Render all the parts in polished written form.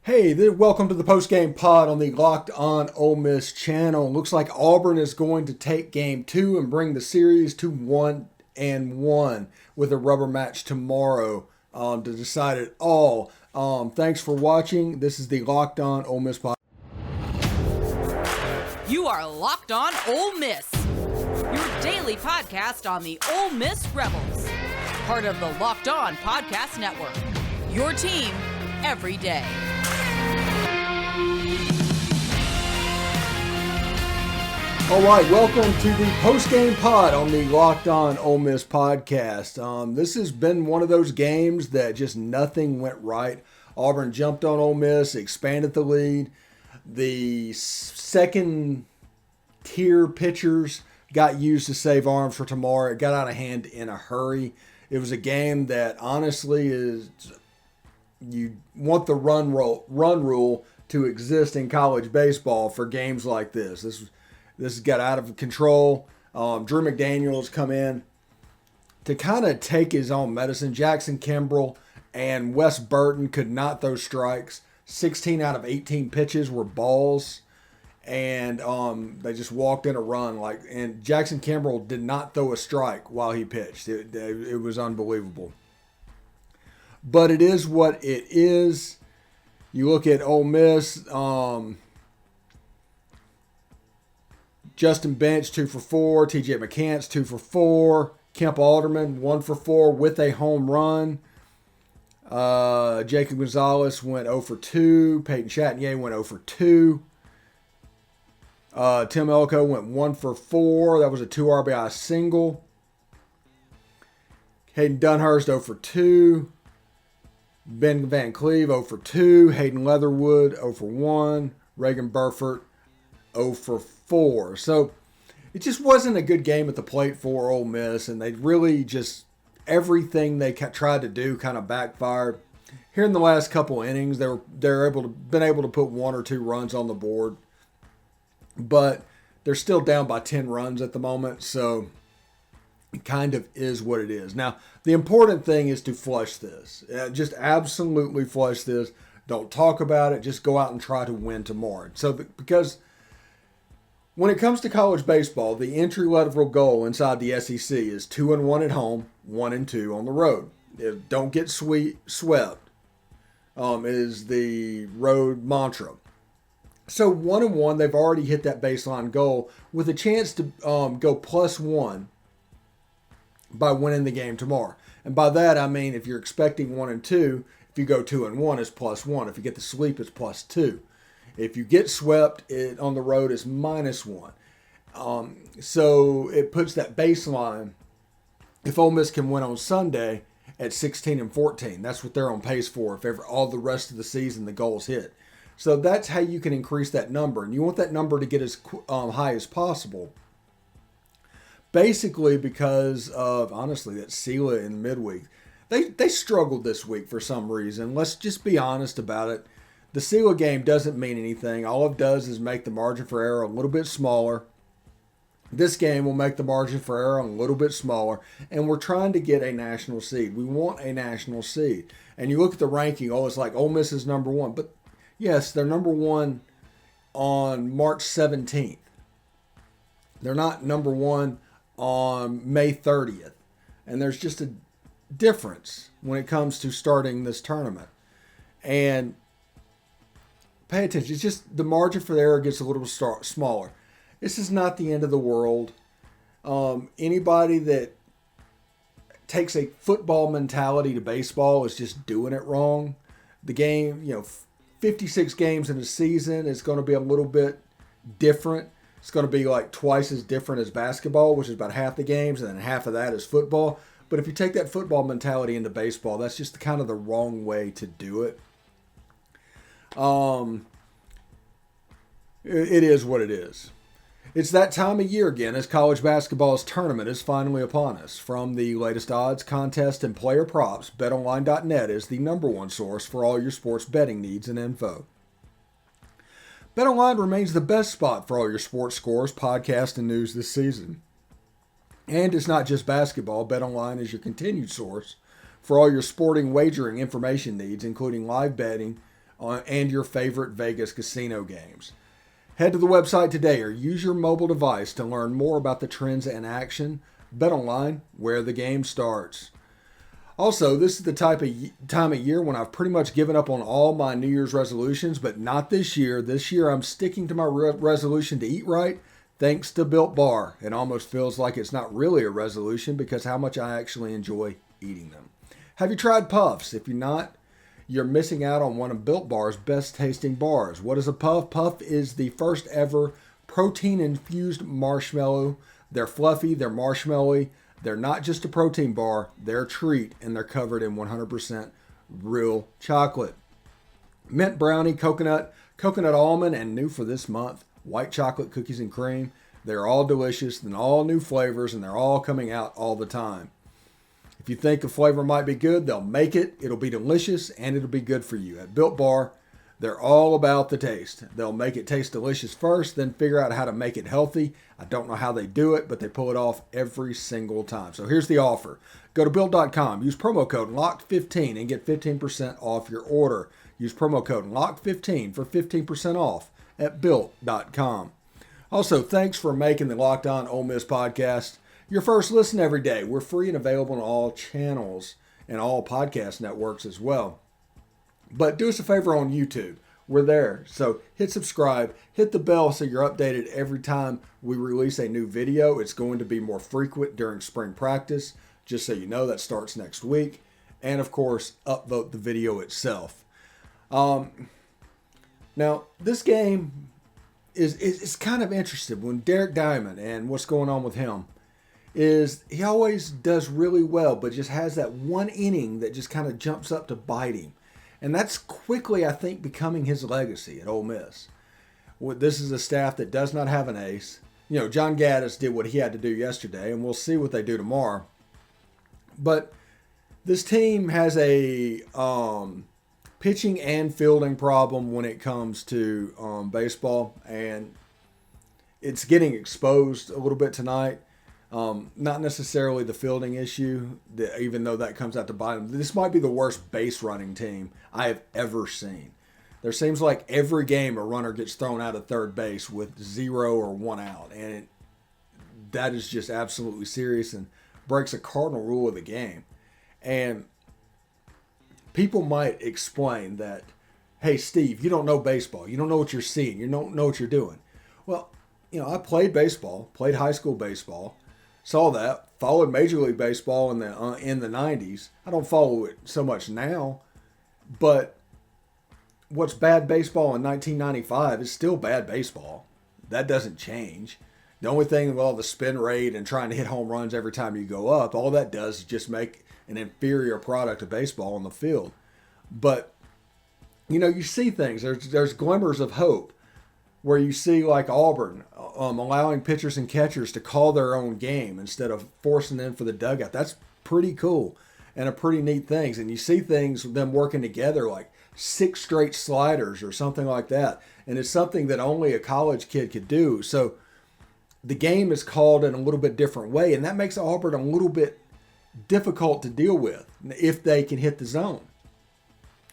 Hey, welcome to the post-game pod on the Locked On Ole Miss channel. Looks like Auburn is going to take game 2 and bring the series to 1-1 with a rubber match tomorrow to decide it all. Thanks for watching. This is the Locked On Ole Miss pod. You are Locked On Ole Miss, your daily podcast on the Ole Miss Rebels, part of the Locked On Podcast Network, your team every day. All right, welcome to the post-game pod on the Locked On Ole Miss podcast. This has been one of those games that just nothing went right. Auburn jumped on Ole Miss, expanded the lead. The second-tier pitchers got used to save arms for tomorrow. It got out of hand in a hurry. It was a game that honestly is you want the run rule to exist in college baseball for games like this. This got out of control. Drew McDaniel's come in to kind of take his own medicine. Jackson Kimbrell and Wes Burton could not throw strikes. 16 out of 18 pitches were balls, and they just walked in a run. And Jackson Kimbrell did not throw a strike while he pitched. It was unbelievable. But it is what it is. You look at Ole Miss. Justin Bench, 2 for 4. TJ McCants, 2 for 4. Kemp Alderman, 1 for 4 with a home run. Jacob Gonzalez went 0 for 2. Peyton Chatinier went 0 for 2. Tim Elko went 1 for 4. That was a 2 RBI single. Hayden Dunhurst, 0 for 2. Ben Van Cleve, 0 for 2. Hayden Leatherwood, 0 for 1. Reagan Burford, 0 for 4. So it just wasn't a good game at the plate for Ole Miss, and they really just everything they tried to do kind of backfired. Here in the last couple innings, they're been able to put 1 or 2 runs on the board, but they're still down by 10 runs at the moment. So it kind of is what it is. Now the important thing is to flush this. Just absolutely flush this. Don't talk about it. Just go out and try to win tomorrow. So because when it comes to college baseball, the entry-level goal inside the SEC is 2-1 at home, 1-2 on the road. Don't get swept is the road mantra. So 1-1, they've already hit that baseline goal with a chance to go +1 by winning the game tomorrow. And by that, I mean if you're expecting 1-2, if you go 2-1, it's +1. If you get the sweep, it's +2. If you get swept on the road, it's -1. So it puts that baseline. If Ole Miss can win on Sunday at 16-14, that's what they're on pace for. If all the rest of the season the goal's hit, so that's how you can increase that number, and you want that number to get as high as possible. Basically, because of honestly that Sela in midweek, they struggled this week for some reason. Let's just be honest about it. The Sela game doesn't mean anything. All it does is make the margin for error a little bit smaller. This game will make the margin for error a little bit smaller, and we're trying to get a national seed. We want a national seed. And you look at the ranking, it's like Ole Miss is number 1. But yes, they're number 1 on March 17th. They're not number 1 on May 30th. And there's just a difference when it comes to starting this tournament. And pay attention. It's just the margin for error gets a little smaller. This is not the end of the world. Anybody that takes a football mentality to baseball is just doing it wrong. The game, 56 games in a season is going to be a little bit different. It's going to be like twice as different as basketball, which is about half the games, and then half of that is football. But if you take that football mentality into baseball, that's just kind of the wrong way to do it. It is what it is. It's that time of year again as college basketball's tournament is finally upon us. From the latest odds, contest, and player props, BetOnline.net is the #1 source for all your sports betting needs and info. BetOnline remains the best spot for all your sports scores, podcasts, and news this season. And it's not just basketball. BetOnline is your continued source for all your sporting wagering information needs, including live betting, and your favorite Vegas casino games. Head to the website today or use your mobile device to learn more about the trends in action. BetOnline, where the game starts. Also, this is the time of year when I've pretty much given up on all my New Year's resolutions, but not this year. This year I'm sticking to my resolution to eat right, thanks to Built Bar. It almost feels like it's not really a resolution because how much I actually enjoy eating them. Have you tried Puffs? If you're not, you're missing out on one of Built Bar's best tasting bars. What is a Puff? Puff is the first ever protein-infused marshmallow. They're fluffy, they're marshmallowy. They're not just a protein bar, they're a treat, and they're covered in 100% real chocolate. Mint brownie, coconut almond, and new for this month, white chocolate cookies and cream. They're all delicious and all new flavors, and they're all coming out all the time. If you think a flavor might be good, they'll make it. It'll be delicious, and it'll be good for you. At Built Bar, they're all about the taste. They'll make it taste delicious first, then figure out how to make it healthy. I don't know how they do it, but they pull it off every single time. So here's the offer. Go to Built.com, use promo code LOCKED15 and get 15% off your order. Use promo code LOCKED15 for 15% off at Built.com. Also, thanks for making the Locked On Ole Miss podcast your first listen every day. We're free and available on all channels and all podcast networks as well. But do us a favor on YouTube. We're there. So hit subscribe, hit the bell so you're updated every time we release a new video. It's going to be more frequent during spring practice. Just so you know, that starts next week. And of course, upvote the video itself. Now, this game is kind of interesting. When Derek Diamond and what's going on with him is he always does really well, but just has that one inning that just kind of jumps up to bite him. And that's quickly, I think, becoming his legacy at Ole Miss. This is a staff that does not have an ace. You know, John Gaddis did what he had to do yesterday, and we'll see what they do tomorrow. But this team has a pitching and fielding problem when it comes to baseball, and it's getting exposed a little bit tonight. Not necessarily the fielding issue, even though that comes out to bite them. This might be the worst base running team I have ever seen. There seems like every game a runner gets thrown out of third base with 0 or 1 out. And that is just absolutely serious and breaks a cardinal rule of the game. And people might explain that, hey, Steve, you don't know baseball. You don't know what you're seeing. You don't know what you're doing. Well, you know, I played baseball, played high school baseball. Saw that, followed Major League Baseball in the 90s. I don't follow it so much now, but what's bad baseball in 1995 is still bad baseball. That doesn't change. The only thing with all the spin rate and trying to hit home runs every time you go up, all that does is just make an inferior product of baseball on the field. But, you know, you see things. There's glimmers of hope where you see like Auburn allowing pitchers and catchers to call their own game instead of forcing them for the dugout. That's pretty cool and a pretty neat thing. And you see things, them working together like 6 straight sliders or something like that. And it's something that only a college kid could do. So the game is called in a little bit different way. And that makes Auburn a little bit difficult to deal with if they can hit the zone.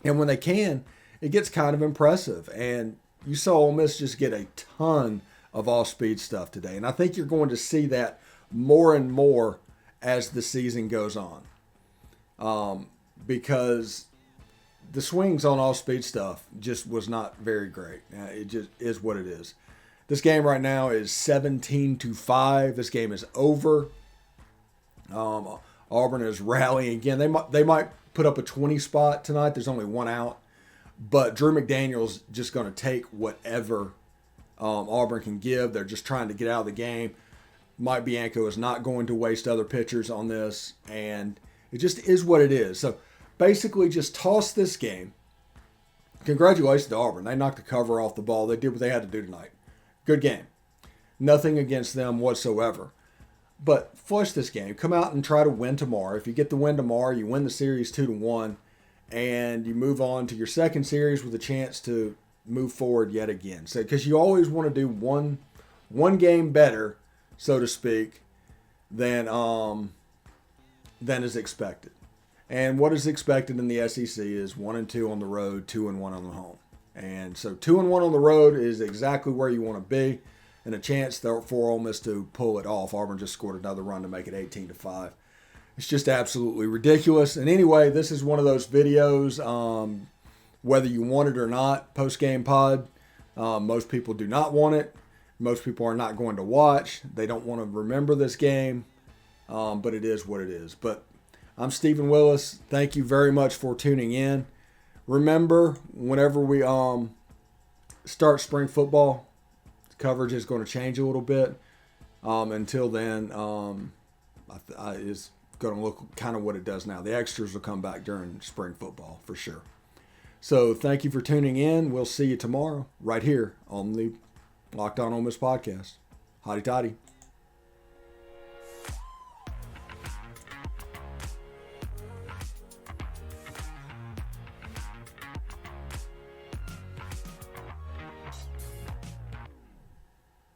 And when they can, it gets kind of impressive. And you saw Ole Miss just get a ton of off-speed stuff today. And I think you're going to see that more and more as the season goes on. Because the swings on off-speed stuff just was not very great. It just is what it is. This game right now is 17-5. This game is over. Auburn is rallying again. They might put up a 20 spot tonight. There's only 1 out. But Drew McDaniel's just going to take whatever Auburn can give. They're just trying to get out of the game. Mike Bianco is not going to waste other pitchers on this. And it just is what it is. So basically just toss this game. Congratulations to Auburn. They knocked the cover off the ball. They did what they had to do tonight. Good game. Nothing against them whatsoever. But flush this game. Come out and try to win tomorrow. If you get the win tomorrow, you win the series 2-1. And you move on to your second series with a chance to move forward yet again. So, because you always want to do one game better, so to speak, than is expected. And what is expected in the SEC is 1-2 on the road, 2-1 on the home. And so 2-1 on the road is exactly where you want to be, and a chance for Ole Miss to pull it off. Auburn just scored another run to make it 18-5. It's just absolutely ridiculous. And anyway, this is one of those videos, whether you want it or not, post-game pod. Most people do not want it. Most people are not going to watch. They don't want to remember this game, but it is what it is. But I'm Stephen Willis. Thank you very much for tuning in. Remember, whenever we start spring football, coverage is going to change a little bit. Until then, it's going to look kind of what it does now. The extras will come back during spring football for sure. So thank you for tuning in. We'll see you tomorrow right here on the Locked On Ole Miss podcast. Hotty toddy.